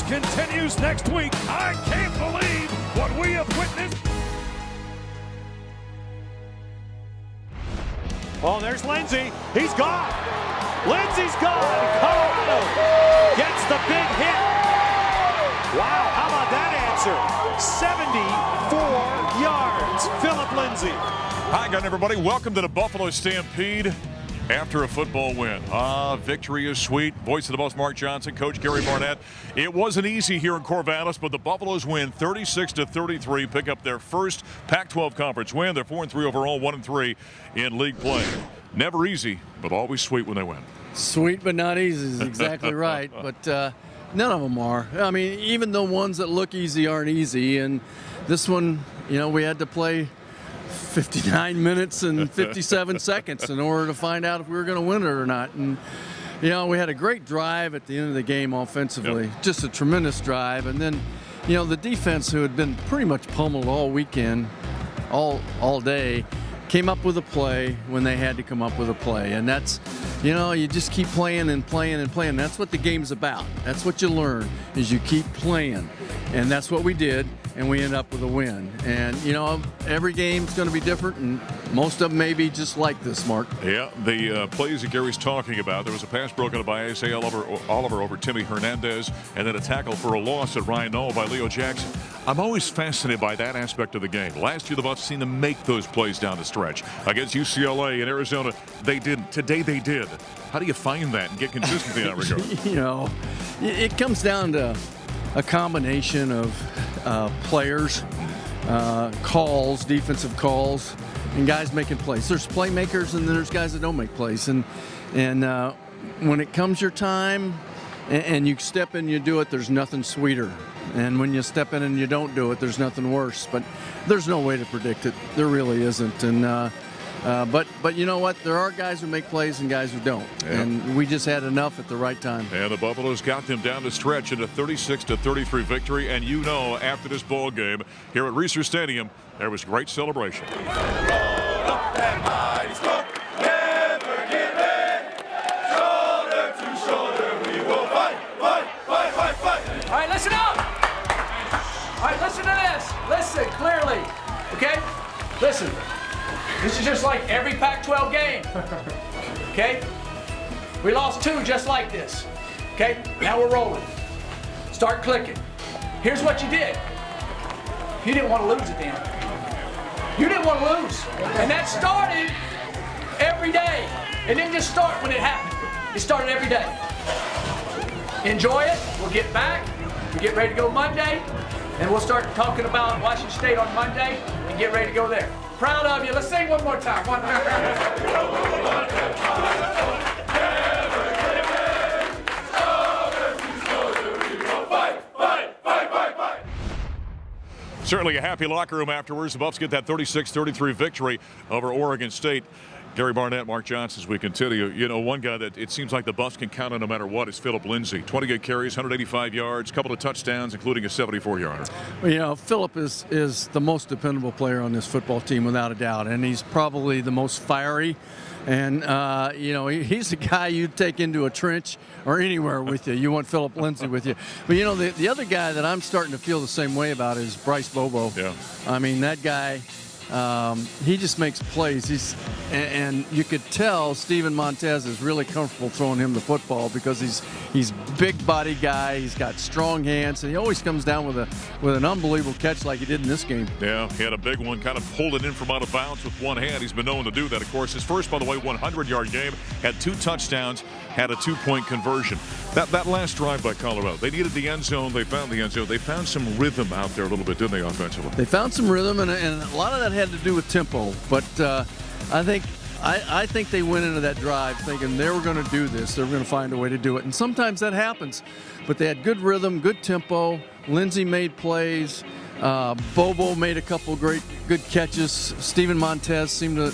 continues next week. I can't believe what we have witnessed. Oh, there's Lindsey. He's gone. Lindsey's gone. Colorado gets the big hit. Wow, how about that answer? 74 yards. Phillip Lindsey. Hi again, everybody. Welcome to the Buffalo Stampede after a football win. Victory is sweet. Voice of the Buffs, Mark Johnson, Coach Gary Barnett. It wasn't easy here in Corvallis, but the Buffaloes win 36-33, pick up their first Pac-12 conference win. They're 4-3 overall, 1-3 in league play. Never easy, but always sweet when they win. Sweet but not easy is exactly right. But none of them are. I mean, even the ones that look easy aren't easy. And this one, you know, we had to play 59 minutes and 57 seconds in order to find out if we were going to win it or not. And, you know, we had a great drive at the end of the game offensively, just a tremendous drive. And then, you know, the defense, who had been pretty much pummeled all weekend, all day, came up with a play when they had to come up with a play. And that's, you know, you just keep playing and playing and playing. That's what the game's about. That's what you learn, is you keep playing. And that's what we did, and we end up with a win. And, you know, every game's going to be different, and most of them may be just like this, Mark. Yeah, the plays that Gary's talking about, there was a pass broken up by Isaiah Oliver over Timmy Hernandez, and then a tackle for a loss at Ryan Knoll by Leo Jackson. I'm always fascinated by that aspect of the game. Last year, the Buffs seemed to make those plays down the stretch. Against UCLA and Arizona, they didn't. Today, they did. How do you find that and get consistency in that regard? You know, it comes down to a combination of players, calls, defensive calls, and guys making plays. There's playmakers and there's guys that don't make plays. And when it comes your time and you step in and you do it, there's nothing sweeter. And when you step in and you don't do it, there's nothing worse. But there's no way to predict it. There really isn't. And but you know what? There are guys who make plays and guys who don't. Yeah. And we just had enough at the right time. And the Buffaloes got them down the stretch in a 36-33 victory. And you know, after this ball game here at Reser Stadium, there was great celebration. All right, listen up. All right, listen to this. Listen clearly, okay? Listen. This is just like every Pac-12 game, okay? We lost 2 just like this, okay? Now we're rolling. Start clicking. Here's what you did. You didn't want to lose at the end. You didn't want to lose. And that started every day. It didn't just start when it happened. It started every day. Enjoy it. We'll get back. We get ready to go Monday. And we'll start talking about Washington State on Monday and get ready to go there. Proud of you. Let's sing one more time. One more Certainly a happy locker room afterwards. The Buffs get that 36-33 victory over Oregon State. Gary Barnett, Mark Johnson, as we continue. You know, one guy that it seems like the Buffs can count on no matter what is Phillip Lindsey. 28 carries, 185 yards, a couple of touchdowns, including a 74-yarder. Well, you know, Phillip is the most dependable player on this football team, without a doubt. And he's probably the most fiery. And, you know, he's the guy you'd take into a trench or anywhere with you. You want Phillip Lindsey with you. But, you know, the other guy that I'm starting to feel the same way about is Bryce Bobo. Yeah. I mean, that guy, he just makes plays. And you could tell Steven Montez is really comfortable throwing him the football because he's big body guy. He's got strong hands, and he always comes down with an unbelievable catch like he did in this game. Yeah, he had a big one, kind of pulled it in from out of bounds with one hand. He's been known to do that, of course. His first, by the way, 100-yard game, had 2 touchdowns, had a 2-point conversion. That last drive by Colorado, they needed the end zone. They found the end zone. They found some rhythm out there a little bit, didn't they, offensively? They found some rhythm, and a lot of that had to do with tempo. But I think they went into that drive thinking they were going to do this. They were going to find a way to do it. And sometimes that happens. But they had good rhythm, good tempo. Lindsey made plays. Bobo made a couple good catches. Steven Montez seemed to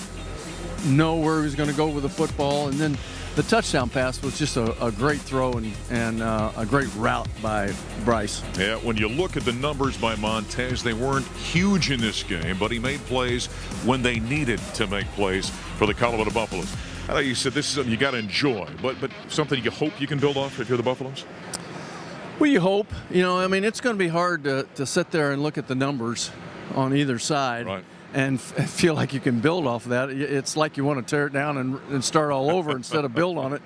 know where he was going to go with the football. And then the touchdown pass was just a great throw and a great route by Bryce. Yeah, when you look at the numbers by Montez, they weren't huge in this game, but he made plays when they needed to make plays for the Colorado Buffaloes. I know you said this is something you got to enjoy, but something you hope you can build off if you're the Buffaloes? Well, you hope. You know, I mean, it's going to be hard to sit there and look at the numbers on either side. Right. And feel like you can build off of that. It's like you want to tear it down and start all over instead of build on it.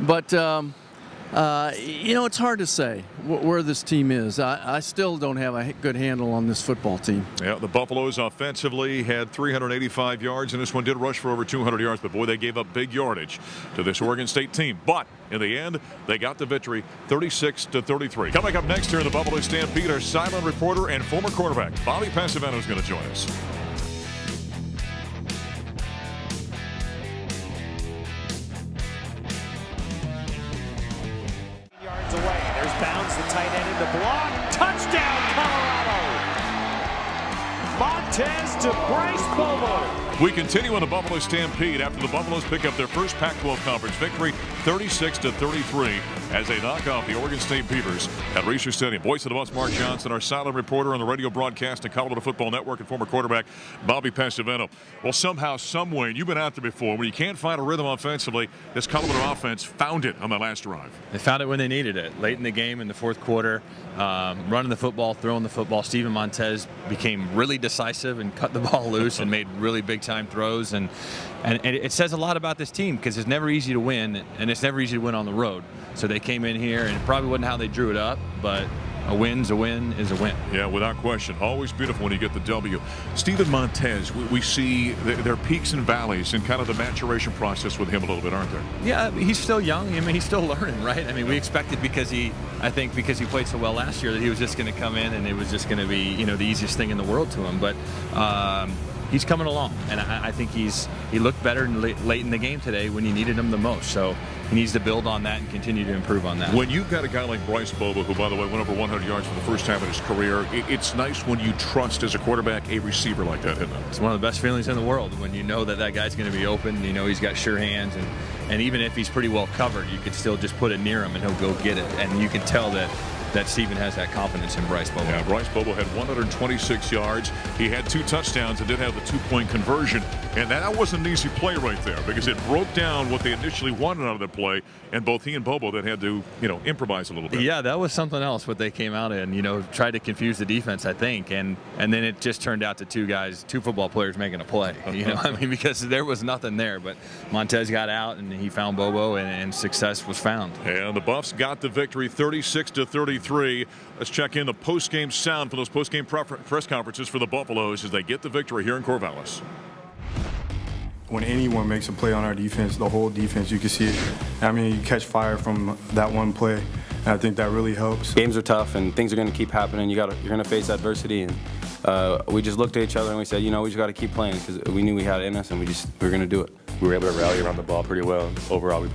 But, you know, it's hard to say where this team is. I still don't have a good handle on this football team. Yeah, the Buffaloes offensively had 385 yards, and this one did rush for over 200 yards. But, boy, they gave up big yardage to this Oregon State team. But in the end, they got the victory, 36-33. Coming up next here in the Buffalo Stampede, our silent reporter and former quarterback, Bobby Passavento, is going to join us. Away. There's Bounds, the tight end in the block. Touchdown, Colorado! Montez to Bryce Bobo. We continue on the Buffalo Stampede after the Buffaloes pick up their first Pac-12 conference victory, 36-33, as they knock off the Oregon State Beavers at Research Stadium. Voice of the Buffs, Mark Johnson, our silent reporter on the radio broadcast at Colorado Football Network, and former quarterback Bobby Passavento. Well, somehow, someway, and you've been out there before, when you can't find a rhythm offensively, this Colorado offense found it on that last drive. They found it when they needed it. Late in the game, in the fourth quarter, running the football, throwing the football. Steven Montez became really decisive and cut the ball loose and made really big-time throws. And it says a lot about this team because it's never easy to win, and it's never easy to win on the road. So they came in here, and it probably wasn't how they drew it up, but a win's a win is a win. Yeah, without question. Always beautiful when you get the W. Steven Montez, we see their peaks and valleys and kind of the maturation process with him a little bit, aren't there? Yeah, he's still young. I mean, he's still learning, right? I mean, we expected because he played so well last year that he was just going to come in and it was just going to be, you know, the easiest thing in the world to him. But he's coming along, and I think he looked better late in the game today when you needed him the most. So he needs to build on that and continue to improve on that. When you've got a guy like Bryce Bobo, who, by the way, went over 100 yards for the first time in his career, it's nice when you trust as a quarterback a receiver like that, isn't it? It's one of the best feelings in the world when you know that guy's going to be open. You know he's got sure hands, and even if he's pretty well covered, you could still just put it near him and he'll go get it. And you can tell that Steven has that confidence in Bryce Bobo. Yeah, Bryce Bobo had 126 yards. He had 2 touchdowns and did have the 2-point conversion. And that wasn't an easy play right there because it broke down what they initially wanted out of the play. And both he and Bobo then had to, you know, improvise a little bit. Yeah, that was something else what they came out in, you know, tried to confuse the defense, I think. And then it just turned out to two football players making a play, you know, I mean, because there was nothing there. But Montez got out and he found Bobo and success was found. And the Buffs got the victory 36-33. Let's check in the post-game sound for those post-game press conferences for the Buffaloes as they get the victory here in Corvallis. When anyone makes a play on our defense, the whole defense, you can see it. I mean, you catch fire from that one play, and I think that really helps. Games are tough, and things are going to keep happening. You're going to face adversity, and we just looked at each other and we said, you know, we just got to keep playing because we knew we had it in us, and we were going to do it. We were able to rally around the ball pretty well. Overall,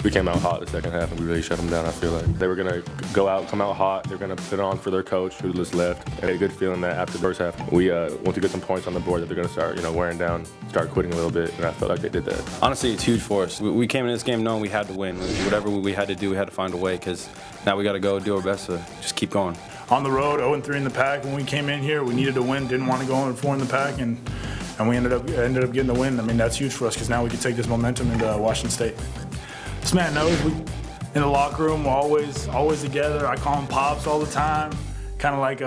we came out hot the second half, and we really shut them down, I feel like. They were going to go out, come out hot. They were going to put it on for their coach, who just left. I had a good feeling that after the first half, we want to get some points on the board that they're going to start, you know, wearing down, start quitting a little bit, and I felt like they did that. Honestly, it's huge for us. We came in this game knowing we had to win. Whatever we had to do, we had to find a way, because now we got to go do our best to just keep going. On the road, 0-3 in the pack. When we came in here, we needed to win, didn't want to go 0-4 in the pack, and we ended up getting the win. I mean, that's huge for us because now we can take this momentum into Washington State. This man knows we, in the locker room, we're always together. I call him Pops all the time, kind of like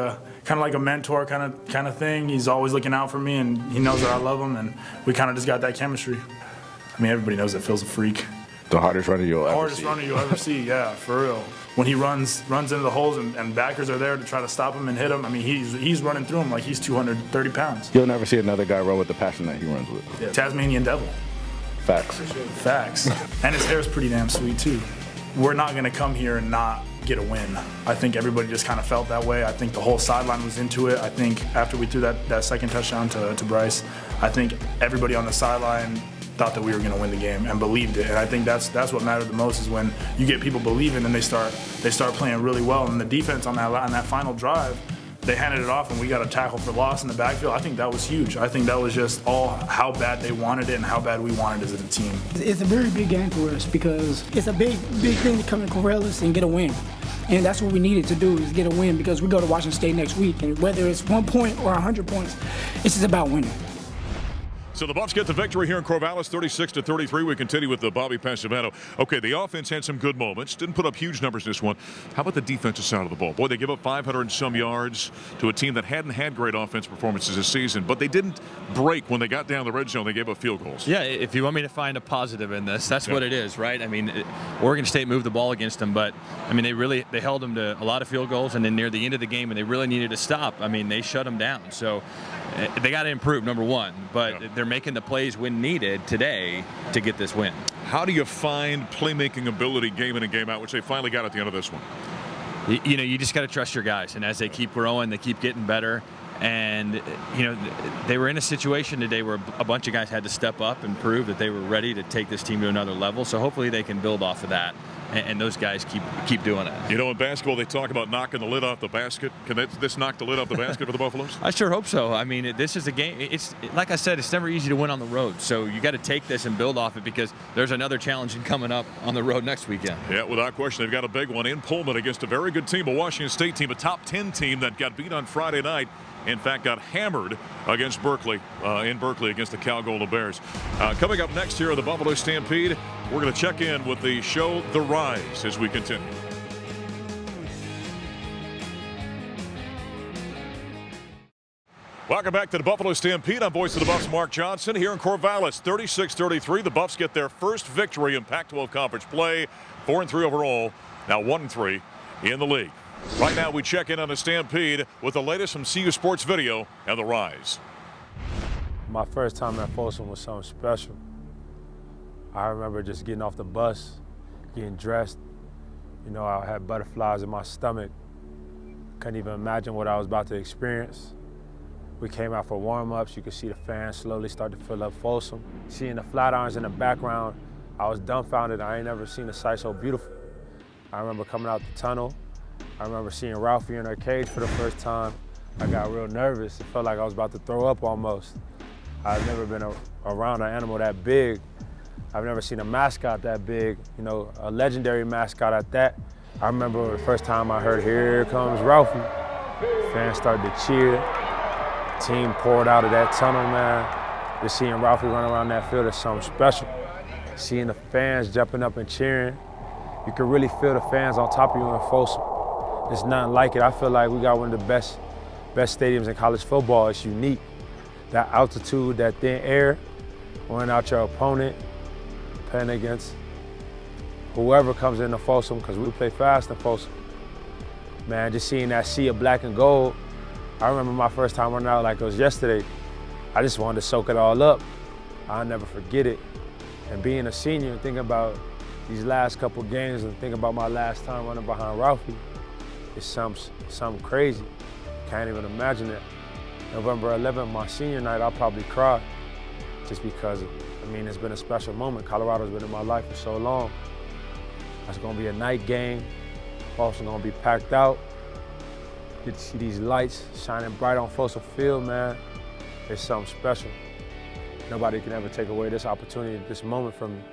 a mentor kind of thing. He's always looking out for me, and he knows that I love him, and we kind of just got that chemistry. I mean, everybody knows that Phil's a freak. The hardest runner you'll ever see. Hardest runner you'll ever see, yeah, for real. When he runs into the holes and backers are there to try to stop him and hit him, I mean, he's running through him like he's 230 pounds. You'll never see another guy run with the passion that he runs with. Yeah, Tasmanian Devil. Facts. Facts. And his hair's pretty damn sweet, too. We're not going to come here and not get a win. I think everybody just kind of felt that way. I think the whole sideline was into it. I think after we threw that second touchdown to Bryce, I think everybody on the sideline thought that we were going to win the game and believed it. And I think that's what mattered the most, is when you get people believing and they start playing really well. And the defense on that final drive, they handed it off and we got a tackle for loss in the backfield. I think that was huge. I think that was just all how bad they wanted it and how bad we wanted it as a team. It's a very big game for us because it's a big thing to come to Corvallis and get a win. And that's what we needed to do, is get a win, because we go to Washington State next week. And whether it's 1 point or 100 points, it's just about winning. So the Buffs get the victory here in Corvallis, 36-33. We continue with the Bobby Passamano. Okay, the offense had some good moments. Didn't put up huge numbers this one. How about the defensive side of the ball? Boy, they give up 500 and some yards to a team that hadn't had great offense performances this season, but they didn't break when they got down the red zone. They gave up field goals. Yeah, if you want me to find a positive in this, that's what it is, right? I mean, Oregon State moved the ball against them, but I mean, they held them to a lot of field goals, and then near the end of the game, and they really needed to stop. I mean, they shut them down. So they got to improve, number one, but they're making the plays when needed today to get this win. How do you find playmaking ability game in and game out, which they finally got at the end of this one? You know, you just got to trust your guys, and as they keep growing, they keep getting better. And, you know, they were in a situation today where a bunch of guys had to step up and prove that they were ready to take this team to another level. So hopefully they can build off of that, and those guys keep doing it. You know, in basketball, they talk about knocking the lid off the basket. Can this knock the lid off the basket for the Buffaloes? I sure hope so. I mean, this is a game. It's like I said, it's never easy to win on the road. So you got to take this and build off it, because there's another challenge coming up on the road next weekend. Yeah, without question, they've got a big one in Pullman against a very good team, a Washington State team, a top 10 team that got beat on Friday night. In fact, got hammered against Berkeley, in Berkeley against the Cal Golden Bears. Coming up next here on the Buffalo Stampede, we're going to check in with the show The Rise as we continue. Welcome back to the Buffalo Stampede. I'm voice of the Buffs, Mark Johnson, here in Corvallis. 36-33. The Buffs get their first victory in Pac-12 conference play. 4-3 overall. Now 1-3 in the league. Right now, we check in on the Stampede with the latest from CU Sports Video and The Rise. My first time at Folsom was something special. I remember just getting off the bus, getting dressed. You know, I had butterflies in my stomach. Couldn't even imagine what I was about to experience. We came out for warm-ups. You could see the fans slowly start to fill up Folsom. Seeing the Flatirons in the background, I was dumbfounded. I ain't never seen a sight so beautiful. I remember coming out the tunnel. I remember seeing Ralphie in her cage for the first time. I got real nervous. It felt like I was about to throw up almost. I've never been around an animal that big. I've never seen a mascot that big, you know, a legendary mascot at that. I remember the first time I heard, "Here comes Ralphie." Fans started to cheer. Team poured out of that tunnel, man. Just seeing Ralphie run around that field is something special. Seeing the fans jumping up and cheering, you can really feel the fans on top of you in Folsom. It's nothing like it. I feel like we got one of the best stadiums in college football. It's unique. That altitude, that thin air, wearing out your opponent, playing against whoever comes into Folsom, because we play fast in Folsom. Man, just seeing that sea of black and gold. I remember my first time running out like it was yesterday. I just wanted to soak it all up. I'll never forget it. And being a senior and thinking about these last couple games and thinking about my last time running behind Ralphie, it's something crazy. Can't even imagine it. November 11th, my senior night, I'll probably cry just because, I mean, it's been a special moment. Colorado's been in my life for so long. It's gonna be a night game. Folsom gonna be packed out. Get to see these lights shining bright on Folsom Field, man. It's something special. Nobody can ever take away this opportunity, this moment from me.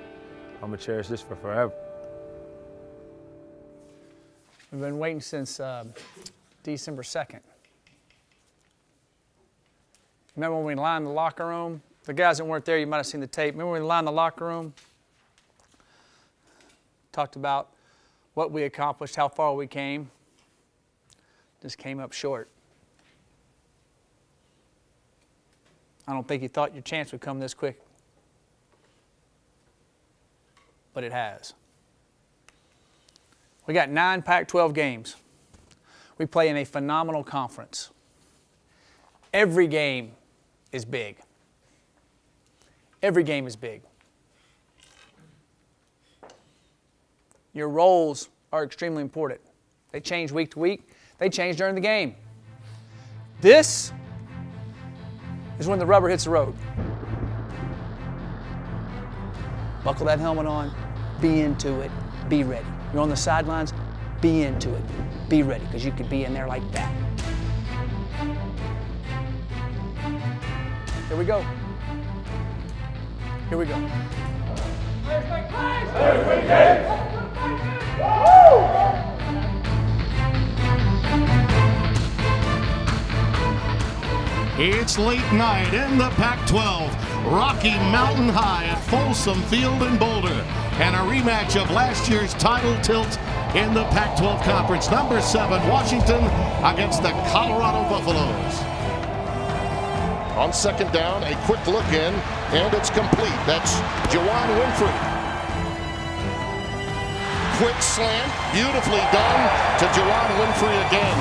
I'm gonna cherish this for forever. We've been waiting since December 2nd. Remember when we lined the locker room? The guys that weren't there, you might have seen the tape. Remember when we lined the locker room? Talked about what we accomplished, how far we came. Just came up short. I don't think you thought your chance would come this quick. But it has. We got 9 Pac-12 games. We play in a phenomenal conference. Every game is big. Every game is big. Your roles are extremely important. They change week to week. They change during the game. This is when the rubber hits the road. Buckle that helmet on, be into it, be ready. You're on the sidelines, be into it, be ready, because you could be in there like that. Here we go. Here we go. It's late night in the Pac-12. Rocky Mountain High at Folsom Field in Boulder, and a rematch of last year's title tilt in the Pac-12 Conference. Number 7, Washington against the Colorado Buffaloes. On second down, a quick look in, and it's complete. That's Juwan Winfrey. Quick slant, beautifully done to Juwan Winfrey again.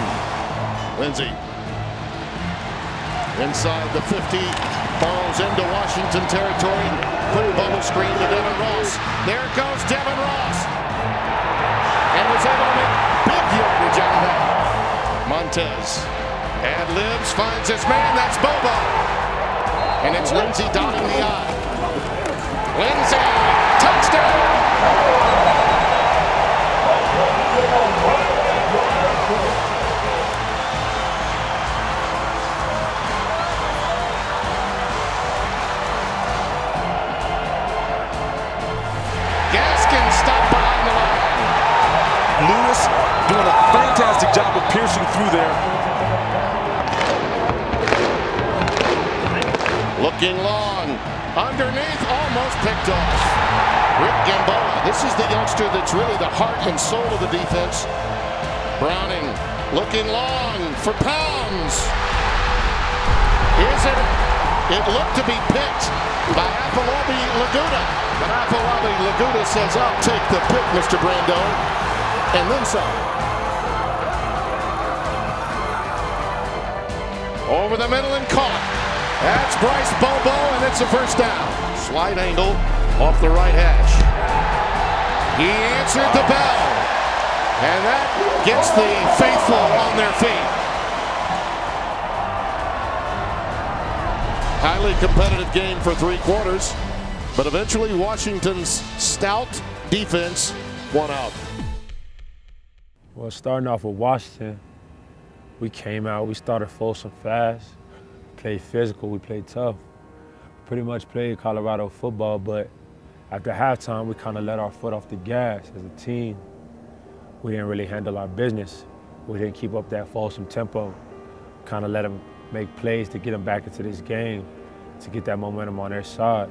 Lindsey inside the 50, burrows into Washington territory. Quick bubble screen to Devin Ross. There goes Devin Ross. And was able to make big yardage out of that. Montez ad-libs, finds his man. That's Bobo. And it's Lindsey dotting the I. Lindsey, touchdown! Stopped behind the line. Lewis doing a fantastic job of piercing through there. Looking long. Underneath, almost picked off. Rick Gamboa. This is the youngster that's really the heart and soul of the defense. Browning looking long for Pounds. Is it? It looked to be picked by Afolabi Laguda. But Afolabi Laguda says, I'll take the pick, Mr. Brando. And then some. Over the middle and caught. That's Bryce Bobo, and it's a first down. Slide angle off the right hash. He answered the bell. And that gets the faithful on their feet. Highly competitive game for 3 quarters, but eventually Washington's stout defense won out. Well, starting off with Washington, we came out, we started Folsom fast, played physical, we played tough. Pretty much played Colorado football, but after halftime, we kind of let our foot off the gas as a team. We didn't really handle our business. We didn't keep up that Folsom tempo, kind of let them make plays to get them back into this game, to get that momentum on their side.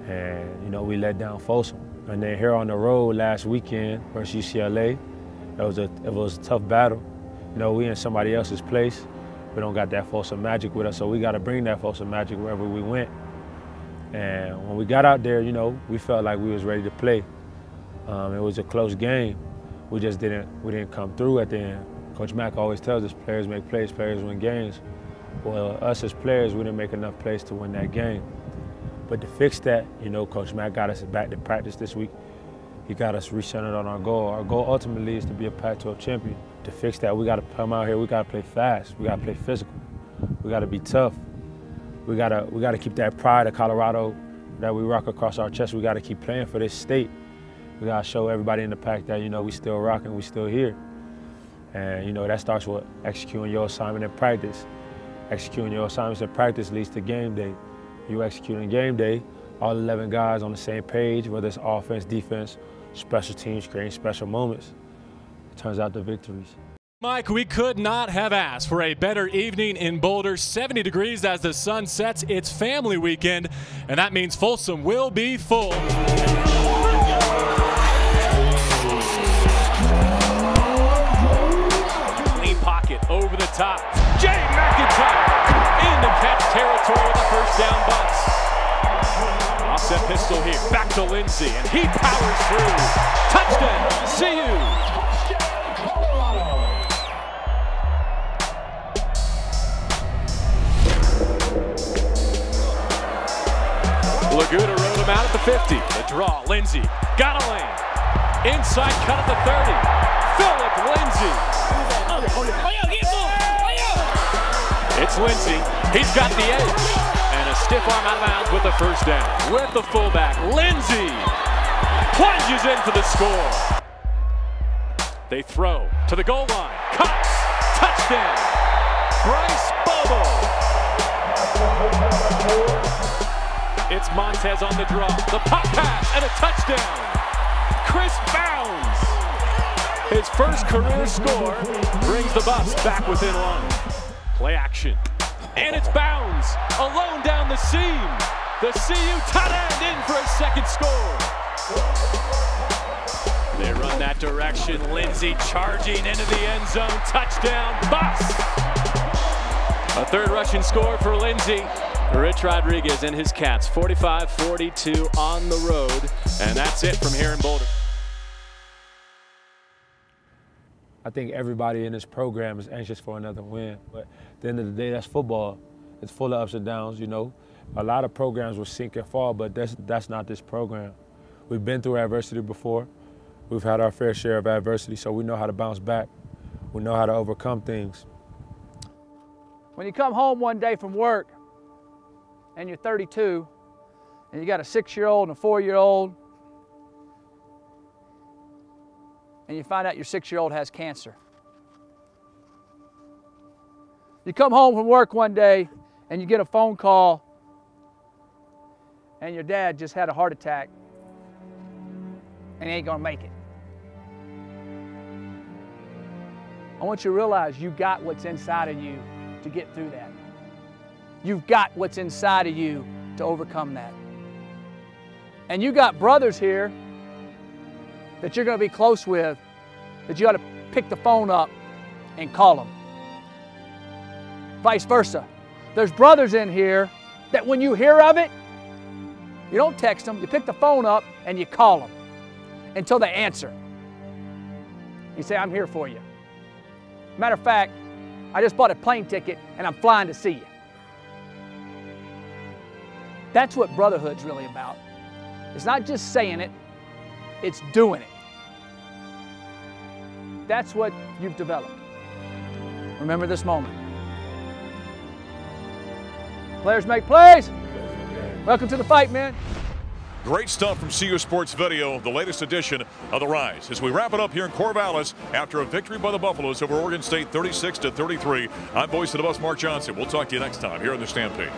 And, you know, we let down Folsom. And then here on the road last weekend versus UCLA, it was a tough battle. You know, we in somebody else's place. We don't got that Folsom magic with us, so we got to bring that Folsom magic wherever we went. And when we got out there, you know, we felt like we was ready to play. It was a close game. We just didn't come through at the end. Coach Mack always tells us players make plays, players win games. Well, us as players, we didn't make enough plays to win that game. But to fix that, you know, Coach Mack got us back to practice this week. He got us recentered on our goal. Our goal ultimately is to be a Pac-12 champion. To fix that, we got to come out here, we got to play fast, we got to play physical, we got to be tough. We got to keep that pride of Colorado that we rock across our chest. We got to keep playing for this state. We got to show everybody in the pack that, you know, we still rocking, we still here. And, you know, that starts with executing your assignment in practice. Executing your assignments in practice leads to game day. You executing game day, all 11 guys on the same page, whether it's offense, defense, special teams, creating special moments. It turns out to victories. Mike, we could not have asked for a better evening in Boulder. 70 degrees as the sun sets. It's family weekend, and that means Folsom will be full. Clean pocket over the top. Jay McIntyre into catch territory with a first down bust. Offset pistol here. Back to Lindsey, and he powers through. Touchdown, CU. Laguda rode him out at the 50. The draw, Lindsey got a lane. Inside cut at the 30. Phillip Lindsey. It's Lindsey. He's got the edge. And a stiff arm out of bounds with the first down. With the fullback, Lindsey plunges in for the score. They throw to the goal line. Cut. Touchdown. Bryce Bobo. It's Montez on the draw. The pop pass and a touchdown. Chris Bounds. His first career score brings the Buffs back within one. Play action. And it's Bounds alone down the seam. The CU tight end in for his second score. They run that direction. Lindsey charging into the end zone. Touchdown, Buffs. A third rushing score for Lindsey. Rich Rodriguez and his Cats, 45-42 on the road. And that's it from here in Boulder. I think everybody in this program is anxious for another win. But at the end of the day, that's football. It's full of ups and downs, you know. A lot of programs will sink and fall, but that's not this program. We've been through adversity before. We've had our fair share of adversity, so we know how to bounce back. We know how to overcome things. When you come home one day from work and you're 32 and you got a 6-year-old and a 4-year-old and you find out your 6-year-old has cancer. You come home from work one day and you get a phone call and your dad just had a heart attack and he ain't gonna make it. I want you to realize you got what's inside of you to get through that. You've got what's inside of you to overcome that. And you got brothers here that you're going to be close with, that you ought to pick the phone up and call them. Vice versa. There's brothers in here that when you hear of it, you don't text them, you pick the phone up and you call them until they answer. You say, I'm here for you. Matter of fact, I just bought a plane ticket and I'm flying to see you. That's what brotherhood's really about. It's not just saying it, it's doing it. That's what you've developed. Remember this moment. Players make plays. Welcome to the fight, man. Great stuff from CU Sports Video, the latest edition of The Rise. As we wrap it up here in Corvallis after a victory by the Buffaloes over Oregon State 36-33. I'm voice of the bus, Mark Johnson. We'll talk to you next time here on the Stampede.